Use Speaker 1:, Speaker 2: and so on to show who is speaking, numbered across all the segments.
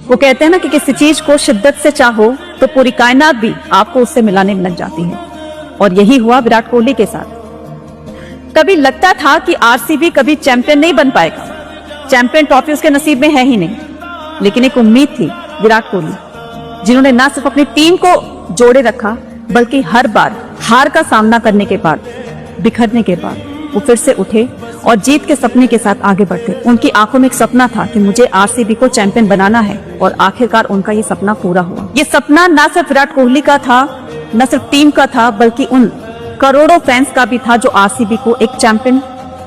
Speaker 1: वो कहते हैं ना कि किसी चीज को शिद्दत से चाहो तो पूरी कायनात भी आपको उससे मिलाने में लग जाती है, और यही हुआ विराट कोहली के साथ। कभी लगता था कि आरसीबी कभी चैंपियन नहीं बन पाएगा, चैंपियन ट्रॉफी उसके नसीब में है ही नहीं, लेकिन एक उम्मीद थी विराट कोहली, जिन्होंने ना सिर्फ अपनी टीम को जोड़े रखा बल्कि हर बार हार का सामना करने के बाद, बिखरने के बाद वो फिर से उठे और जीत के सपने के साथ आगे बढ़े। उनकी आंखों में एक सपना था कि मुझे आरसीबी को चैंपियन बनाना है, और आखिरकार उनका ये सपना पूरा हुआ। ये सपना ना सिर्फ विराट कोहली का था, न सिर्फ टीम का था, बल्कि उन करोड़ों फैंस का भी था जो आरसीबी को एक चैंपियन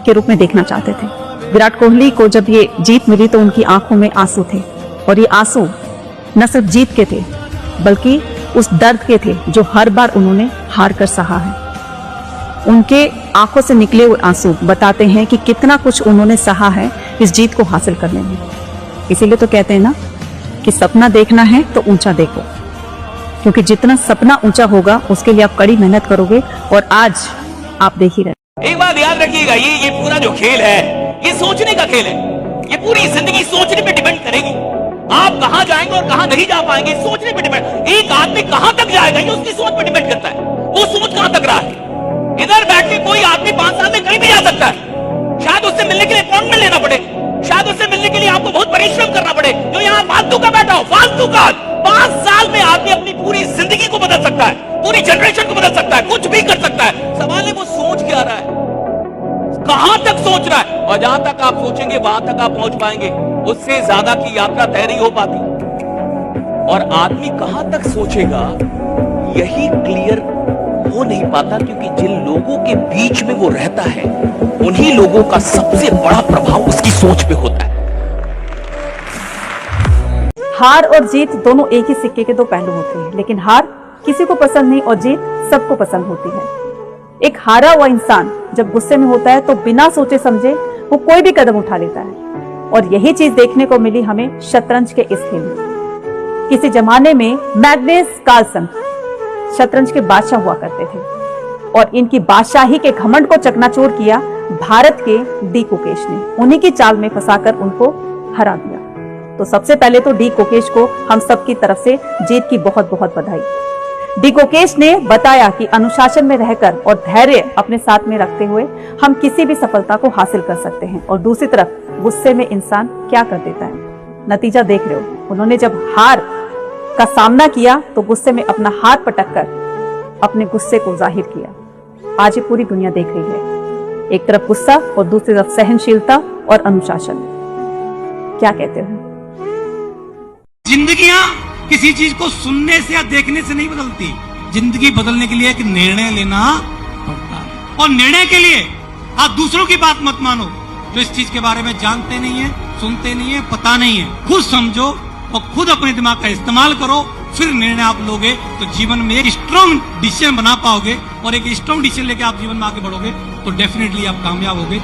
Speaker 1: के रूप में देखना चाहते थे। विराट कोहली को जब ये जीत मिली तो उनकी आंखों में आंसू थे, और ये आंसू न सिर्फ जीत के थे बल्कि उस दर्द के थे जो हर बार उन्होंने हार कर सहा है। उनके आंखों से निकले हुए आंसू बताते हैं कि कितना कुछ उन्होंने सहा है इस जीत को हासिल करने में। इसीलिए तो कहते हैं ना कि सपना देखना है तो ऊंचा देखो, क्योंकि जितना सपना ऊंचा होगा उसके लिए आप कड़ी मेहनत करोगे, और आज आप देख ही रहे।
Speaker 2: एक बात याद रखिएगा, ये पूरा जो खेल है ये सोचने का खेल है। ये पूरी जिंदगी सोचने पे डिपेंड करेगी। आप कहां जाएंगे और कहां नहीं जा पाएंगे सोचने पे डिपेंड। एक आदमी कहां तक जाएगा ये उसकी सोच पे डिपेंड करता है। वो सोच कहां तक रहा है। इधर बैठ के कोई आदमी 5 साल में कहीं भी जा सकता है। शायद उससे मिलने के लिए अपॉइंटमेंट लेना पड़े, शायद उससे मिलने के लिए आपको बहुत परिश्रम करना पड़े। जो यहाँ फालतू का बैठा हो, फालतू का 5 साल में आदमी अपनी पूरी जिंदगी को बदल सकता है, पूरी जनरेशन को बदल सकता है, कुछ भी कर सकता है। सवाल है वो सोच क्या रहा है, कहां तक सोच रहा है, और जहां तक आप सोचेंगे वहां तक आप पहुंच पाएंगे। उससे ज्यादा की यात्रा तय नहीं हो पाती। और आदमी कहां तक सोचेगा यही क्लियर हो नहीं पाता, क्योंकि जिन लोगों के बीच में वो रहता है उन्हीं लोगों का सबसे बड़ा प्रभाव उसकी सोच पे होता है।
Speaker 1: हार और जीत दोनों एक ही सिक्के के दो पहलू होते हैं, लेकिन हार किसी को पसंद नहीं और जीत सबको पसंद होती है। एक हारा हुआ इंसान जब गुस्से में होता है तो बिना सोचे समझे वो कोई भी कदम उठा लेता है, और यही चीज देखने को मिली हमें शतरंज के इस खेल में। किसी जमाने में मैग्नस कार्लसन शतरंज के बादशाह हुआ करते थे, और इनकी बादशाही के घमंड को चकनाचूर किया भारत के डी कोकेश ने। उन्हीं की चाल में फंसाकर उनको हरा दिया। तो सबसे पहले तो डी कोकेश को हम सबकी तरफ से जीत की बहुत बहुत बधाई। डी कोकेश ने बताया कि अनुशासन में रहकर और धैर्य अपने साथ में रखते हुए हम किसी भी सफलता को हासिल कर सकते हैं, और दूसरी तरफ गुस्से में इंसान क्या कर देता है, नतीजा देख रहे हो। उन्होंने जब हार का सामना किया तो गुस्से में अपना हाथ पटककर अपने गुस्से को जाहिर किया। आज ये पूरी दुनिया देख रही है, एक तरफ गुस्सा और दूसरी तरफ सहनशीलता और अनुशासन। क्या कहते हो?
Speaker 3: जिंदगियां किसी चीज को सुनने से या देखने से नहीं बदलती। जिंदगी बदलने के लिए एक निर्णय लेना पड़ता है, और निर्णय के लिए आप दूसरों की बात मत मानो जो इस चीज के बारे में जानते नहीं है, सुनते नहीं है, पता नहीं है। खुद समझो और खुद अपने दिमाग का इस्तेमाल करो, फिर निर्णय आप लोगे तो जीवन में एक स्ट्रॉन्ग डिसीजन बना पाओगे, और एक स्ट्रॉन्ग डिसीजन लेके आप जीवन में आगे बढ़ोगे तो डेफिनेटली आप कामयाब होगे।